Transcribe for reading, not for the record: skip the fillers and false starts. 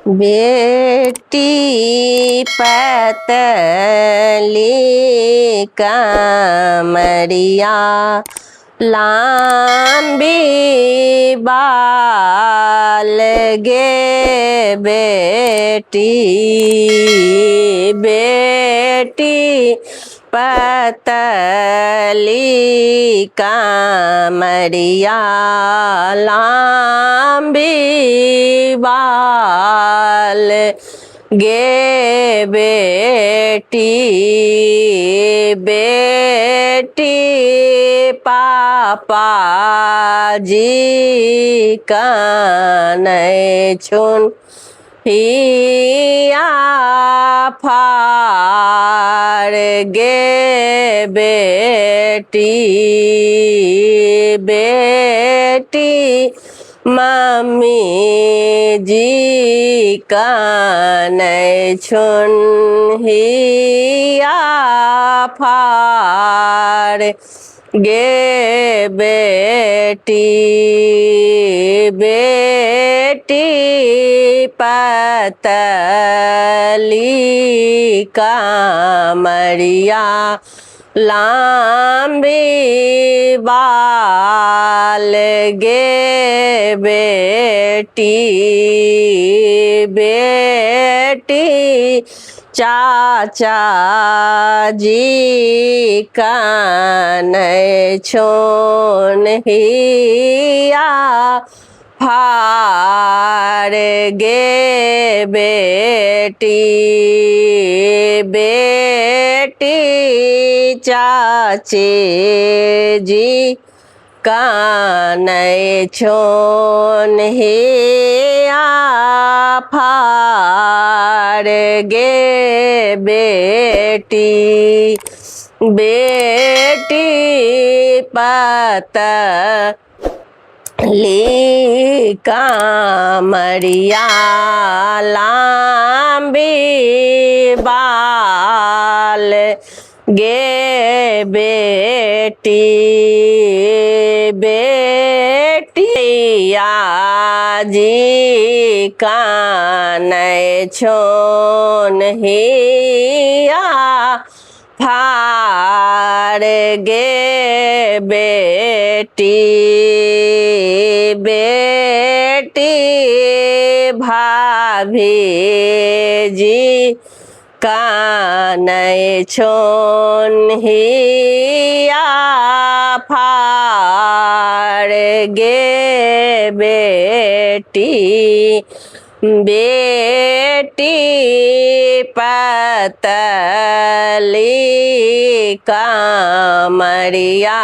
बेटी पतली कमरिया लंबी बाल गे बेटी बेटी पतली कमरिया लंबी बाल गे बेटी बेटी पापा जी कनै छुन हिया फाड़ गे बेटी बेटी मम्मी जी कनै छुन हिया फाड़ गे बेटी बेटी पतली कमरिया लंबी बाल गे बेटी बेटी चाचा जी कनै छुन हिया फाड़ गे बेटी बेटी चाचे जी कनै छुन हिया फाड़ गे बेटी बेटी पतली कमरिया लंबी बाल गे बेटी बेटिया जी कनै छुन हिया फाड़ गे बेटी बेटी भाभी जी कनै छुन हिया फाड़ गे बेटी बेटी पतली कमरिया